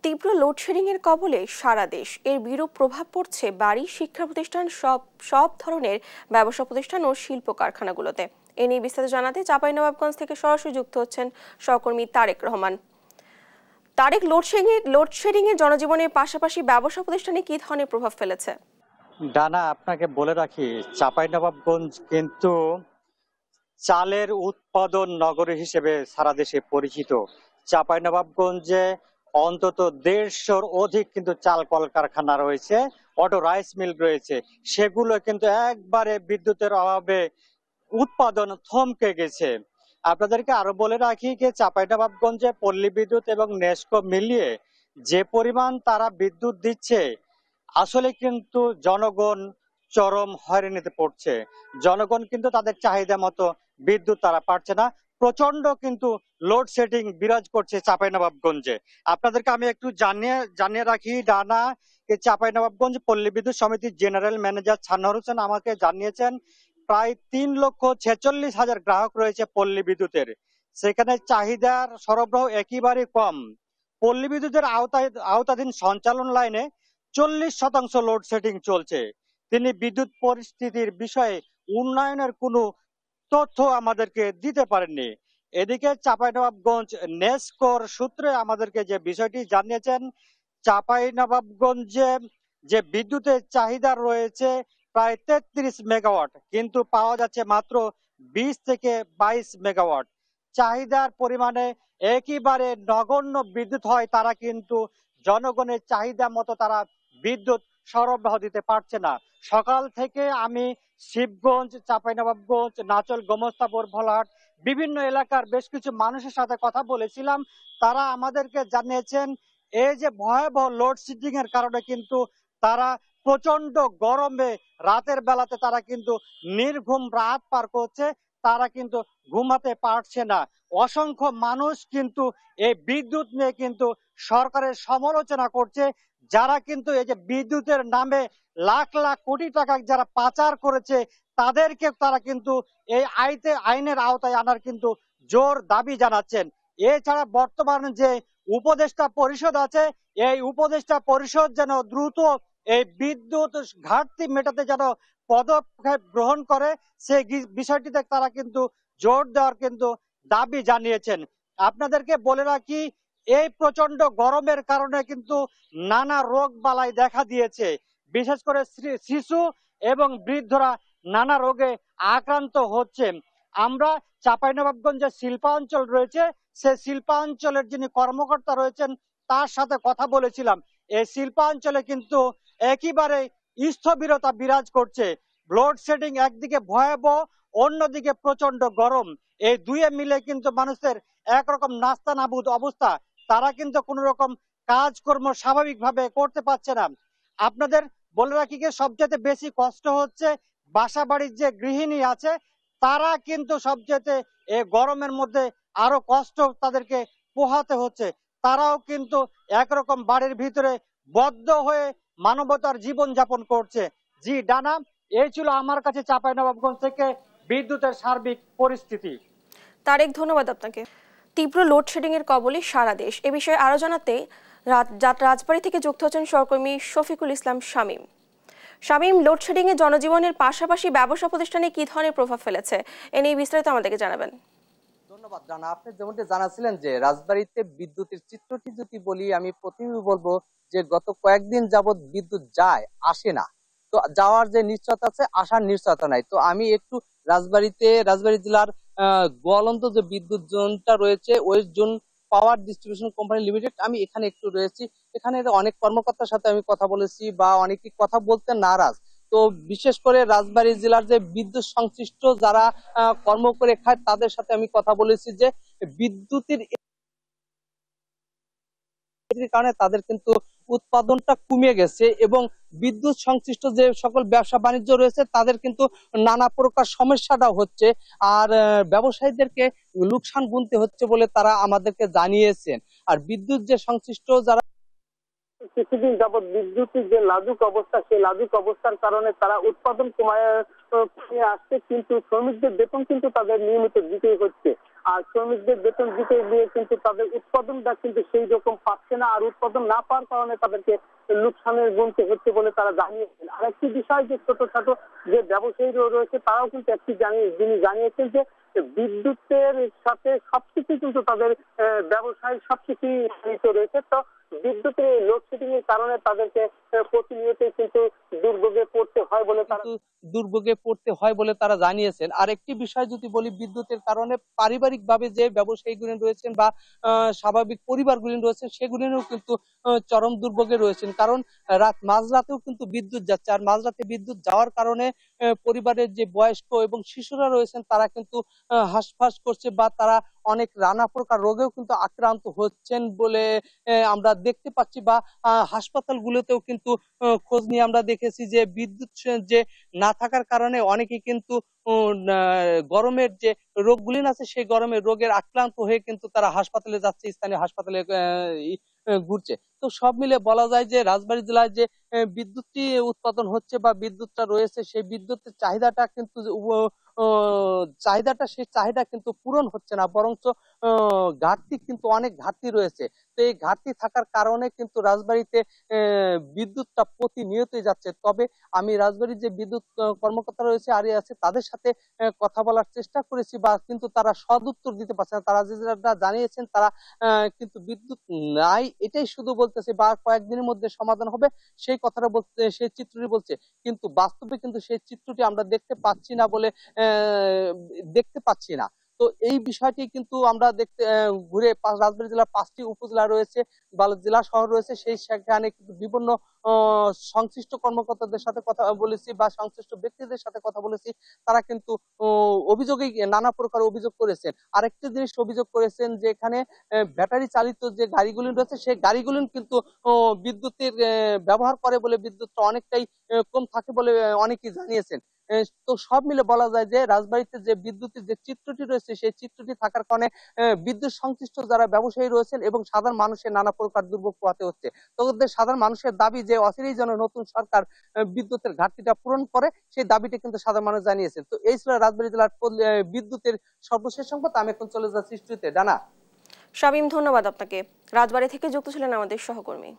তীব্র লোডশেডিং এর কবলে সারা দেশ। এর বিরূপ প্রভাব পড়ছে বাড়ি, শিক্ষা প্রতিষ্ঠান, সব সব ধরনের ব্যবসা প্রতিষ্ঠান ও শিল্প কারখানাগুলোতে। এ নিয়ে বিস্তারিত জানাতে চাঁপাইনবাবগঞ্জ থেকে সরাসরি যুক্ত হচ্ছেন সহকর্মী তারেক রহমান। তারেক, লোডশেডিং এর জনজীবনের পাশাপাশি ব্যবসা প্রতিষ্ঠানে কি ধরনের প্রভাব ফেলেছে? ডানা, আপনাকে বলে রাখি, চাঁপাইনবাবগঞ্জ কিন্তু চালের উৎপাদন নগরী হিসেবে সারা দেশে পরিচিত। চাঁপাইনবাবগঞ্জে অন্তত 150-র অধিক কিন্তু চাল কলকারখানা রয়েছে, অটো রাইস মিল রয়েছে। সেগুলো কিন্তু একবারে বিদ্যুতের অভাবে উৎপাদন থমকে গেছে। আপনাদেরকে আরো বলে রাখি যে চাঁপাইনবাবগঞ্জে পল্লী বিদ্যুৎ এবং নেসকো মিলিয়ে যে পরিমাণ তারা বিদ্যুৎ দিচ্ছে, আসলে কিন্তু জনগণ চরম হয়রানিতে পড়ছে। জনগণ কিন্তু তাদের চাহিদা মতো বিদ্যুৎ তারা পাচ্ছে না। প্রচন্ড কিন্তু লোডশেডিং বিরাজ করছে চাঁপাইনবাবগঞ্জে। আপনাদেরকে আমি একটু জানিয়ে রাখি ডানা, চাঁপাইনবাবগঞ্জ পল্লী বিদ্যুৎ সমিতির জেনারেল ম্যানেজার ছান্নার হোসেন আমাকে জানিয়েছেন প্রায় 3,46,000 গ্রাহক রয়েছে পল্লী বিদ্যুতের। সেখানে চাহিদার সরবরাহ একেবারে কম। পল্লী বিদ্যুতের আওতাধীন সঞ্চালন লাইনে 40% লোডশেডিং চলছে। তিনি বিদ্যুৎ পরিস্থিতির বিষয়ে উন্নয়নের কোনো তথ্য আমাদেরকে দিতে পারেননি। এদিকে চাঁপাইনবাবগঞ্জ নেসকোর সূত্রে আমাদেরকে যে বিষয়টি জানিয়েছেন, চাঁপাইনবাবগঞ্জে যে বিদ্যুতের চাহিদা রয়েছে প্রায় 33 মেগাওয়াট, কিন্তু পাওয়া যাচ্ছে মাত্র 20 থেকে 22 মেগাওয়াট। চাহিদার পরিমাণে একেবারে নগণ্য বিদ্যুৎ হয়, তারা কিন্তু জনগণের চাহিদা মতো তারা বিদ্যুৎ সরবরাহ দিতে পারছে না। সকাল থেকে আমি শিবগঞ্জ, চাঁপাইনবাবগঞ্জ, নাচল, গোমস্তাপুর, ভোলাহাট বিভিন্ন এলাকার বেশ কিছু মানুষের সাথে কথা বলেছিলাম। তারা আমাদেরকে জানিয়েছেন এই যে ভয়াবহ লোডশেডিং এর কারণে কিন্তু তারা প্রচন্ড গরমে রাতের বেলাতে তারা কিন্তু নির্ঘুম রাত পার করছে, তারা কিন্তু ঘুমাতে পারছে না। অসংখ্য মানুষ কিন্তু এই বিদ্যুৎ নিয়ে কিন্তু সরকারের সমালোচনা করছে। যারা কিন্তু এই যে বিদ্যুতের নামে লাখ লাখ কোটি টাকা যারা পাচার করেছে, তাদেরকে তারা কিন্তু এই আইনের আওতায় আনার কিন্তু জোর দাবি জানাচ্ছেন। এছাড়া বর্তমান যে উপদেষ্টা পরিষদ আছে, এই উপদেষ্টা পরিষদ যেন দ্রুত এই বিদ্যুৎ ঘাটতি মেটাতে যেন পদক্ষেপ গ্রহণ করে, সেই বিষয়টিতে তারা কিন্তু জোর দেওয়ার কিন্তু দাবি জানিয়েছেন। আপনাদেরকে বলে রাখি, এই প্রচন্ড গরমের কারণে কিন্তু নানা রোগ বালাই দেখা দিয়েছে। বিশেষ করে শিশু এবং বৃদ্ধরা নানা রোগে আক্রান্ত হচ্ছে। আমরা চাঁপাইনবাবগঞ্জে শিল্পাঞ্চল রয়েছে, সেই শিল্পাঞ্চলের যিনি কর্মকর্তা রয়েছেন তার সাথে কথা বলেছিলাম। এই শিল্পাঞ্চলে কিন্তু একেবারে স্থবিরতা বিরাজ করছে। লোডশেডিং একদিকে ভয়াবহ, অন্যদিকে প্রচন্ড গরম। এই দুয়ে মিলে কিন্তু মানুষের একরকম নাস্তা নাবুদ অবস্থা। তারা কিন্তু কোন রকম কাজকর্ম স্বাভাবিকভাবে করতে পারছে না। আপনাদের বলে রাখি যে সবচেয়ে বেশি কষ্ট হচ্ছে বাসা বাড়ির যে গৃহিণী আছে, তারা কিন্তু সবচেয়ে এই গরমের মধ্যে আরো কষ্ট তাদেরকে পোহাতে হচ্ছে। তারাও কিন্তু একরকম বাড়ির ভিতরে বদ্ধ হয়ে মানবতার জীবন যাপন করছে। জি ডানা, এই ছিল আমার কাছে চাঁপাইনবাবগঞ্জ থেকে বিদ্যুতের সার্বিক পরিস্থিতি। তারেক, ধন্যবাদ আপনাকে। তীব্র লোডশেডিং এর কবলে সারা দেশ, এ বিষয়ে আরো জানাতে রাজবাড়ী থেকে যুক্ত হচ্ছেন সহকর্মী শফিকুল ইসলাম শামীম। শামীম, লোডশেডিং এ জনজীবনের পাশাপাশি ব্যবসা প্রতিষ্ঠানে কি ধরনের প্রভাব ফেলেছে, এ নিয়ে বিস্তারিত আমাদেরকে জানাবেন। ধন্যবাদ জানা। আপনি যেমনটি জানাছিলেন যে রাজবাড়ীতে বিদ্যুতের চিত্রটি যদি বলি, আমি প্রথমেই বলবো যে গত কয়েকদিন যাবত বিদ্যুৎ যায় আসে না। তো যাওয়ার যে নিশ্চয়তা আছে, আসার নিশ্চয়তা নাই। তো আমি একটু রাজবাড়ী জেলার গোয়ালন্দ যে বিদ্যুৎ জোনটা রয়েছে, ওই zone power distribution company limited, আমি এখানে একটু রয়েছি। এখানে অনেক কর্মকর্তার সাথে আমি কথা বলেছি, বা অনেকে কথা বলতে নারাজ। তো বিশেষ করে রাজবাড়ী জেলার যে বিদ্যুৎ সংশ্লিষ্ট যারা কর্ম করে খায়, তাদের সাথে আমি কথা বলেছি যে বিদ্যুতের কারণে তাদের কিন্তু উৎপাদনটা কমে গেছে, এবং বিদ্যুৎ সংশ্লিষ্ট যে সকল ব্যবসা বাণিজ্য রয়েছে তাদের কিন্তু নানা প্রকার সমস্যাটা হচ্ছে। আর ব্যবসায়ীদেরকে লোকসান গুনতে হচ্ছে বলে তারা আমাদেরকে জানিয়েছেন। আর বিদ্যুৎ যে সংশ্লিষ্ট যারা কিছুদিন যাবৎ বিদ্যুতের যে লাজুক অবস্থা, সেই লাজুক অবস্থার কারণে তারা উৎপাদন কমিয়ে আসছে, কিন্তু শ্রমিকদের বেতন কিন্তু তাদের নিয়মিত দিতেই হচ্ছে। আর শ্রমিকদের বেতন দিতে গিয়ে কিন্তু তাদের উৎপাদনটা কিন্তু সেই রকম পাচ্ছে না, আর উৎপাদন না পাওয়ার কারণে তাদেরকে লোকসানের গুনতে হচ্ছে বলে তারা জানিয়েছেন। আরেকটি বিষয়, যে ছোটখাটো যে ব্যবসায়ী রয়েছে তারাও কিন্তু একটি যিনি জানিয়েছেন যে বিদ্যুতের সাথে সবকিছু কিন্তু তাদের ব্যবসায় সবকিছু জড়িত রয়েছে। তো বিদ্যুতের লোডশেডিং এর কারণে তাদেরকে প্রতিনিয়তই কিন্তু দুর্ভোগে পড়তে হয় বলে তারা জানিয়েছেন। আর একটি বিষয় যদি বলি, বিদ্যুতের কারণে পারিবারিক ভাবে যে ব্যবসায়ীগুলি রয়েছেন বা স্বাভাবিক পরিবারগুলি রয়েছেন সেগুলিও কিন্তু চরম দুর্ভোগে রয়েছেন। কারণ মাঝরাতেও কিন্তু বিদ্যুৎ যাচ্ছে, আর মাঝরাতে বিদ্যুৎ যাওয়ার কারণে পরিবারের যে বয়স্ক এবং শিশুরা রয়েছেন তারা কিন্তু হাঁসফাঁস করছে বা তারা অনেক নানা প্রকার রোগেও কিন্তু আক্রান্ত হচ্ছেন বলে আমরা দেখতে পাচ্ছি। বা হাসপাতালগুলোতেও কিন্তু খোঁজ নিয়ে আমরা দেখেছি যে বিদ্যুৎ যে না থাকার কারণে অনেকেই কিন্তু গরমের যে রোগগুলি আছে সেই গরমের রোগের আক্রান্ত হয়ে কিন্তু তারা হাসপাতালে যাচ্ছে, স্থানীয় হাসপাতালে ঘুরছে। তো সব মিলে বলা যায় যে রাজবাড়ী জেলায় যে বিদ্যুৎটি উৎপাদন হচ্ছে বা বিদ্যুৎটা রয়েছে, সেই বিদ্যুতের চাহিদাটা কিন্তু সেই চাহিদা কিন্তু পূরণ হচ্ছে না, বরঞ্চ ঘাটতি কিন্তু অনেক ঘাটতি রয়েছে। তো এই ঘাটতি থাকার কারণে কিন্তু রাজবাড়ীতে বিদ্যুৎটা প্রতিনিয়তই যাচ্ছে। তবে আমি রাজবাড়ীর যে বিদ্যুৎ কর্মকর্তা রয়েছে আর আছে তাদের সাথে কথা বলার চেষ্টা করেছি, বা কিন্তু তারা সদুত্তর দিতে পারছে না। তারা যেটা জানিয়েছেন তারা কিন্তু বিদ্যুৎ নাই এটাই শুধু বলতেছে, বা কয়েকদিনের মধ্যে সমাধান হবে সেই কথাটা বলতে, সেই চিত্রটি বলছে, কিন্তু বাস্তবে কিন্তু সেই চিত্রটি আমরা দেখতে পাচ্ছি না। তো এই বিষয়টি কিন্তু আমরা দেখতে ঘুরে রাজবাড়ী জেলার 5টি উপজেলা রয়েছে বা জেলা শহর রয়েছে, সেই সেখানে কিন্তু বিভিন্ন সংশ্লিষ্ট কর্মকর্তাদের সাথে কথা বলেছি বা সংশ্লিষ্ট ব্যক্তিদের সাথে কথা বলেছি। তারা কিন্তু অভিযোগে নানা প্রকার অভিযোগ করেছেন। আরেকটি জিনিস অভিযোগ করেছেন যে এখানে ব্যাটারি চালিত যে গাড়িগুলি রয়েছে সেই গাড়িগুলি কিন্তু বিদ্যুতের ব্যবহার করে বলে বিদ্যুৎটা অনেকটাই কম থাকে বলে অনেকেই জানিয়েছেন। তো সব মিলে বলা যায় যে রাজবাড়ীতে যে বিদ্যুতের যে চিত্রটি রয়েছে সেই চিত্রটি থাকার কারণে বিদ্যুৎ সংশ্লিষ্ট যারা ব্যবসায়ী রয়েছেন এবং সাধারণ মানুষের নানা প্রকার দুর্ভোগ পোহাতে হচ্ছে। তো সাধারণ মানুষের দাবি যে অচিরেই যেন নতুন সরকার বিদ্যুতের ঘাটতিটা পূরণ করে, সেই দাবিটা কিন্তু সাধারণ মানুষ জানিয়েছেন। তো এই ছিল রাজবাড়ী জেলার বিদ্যুতের সর্বশেষ সংবাদ। আমি এখন চলে যাচ্ছি স্টুডিওতে। ডানা। শামীম, ধন্যবাদ আপনাকে। রাজবাড়ী থেকে যুক্ত ছিলেন আমাদের সহকর্মী।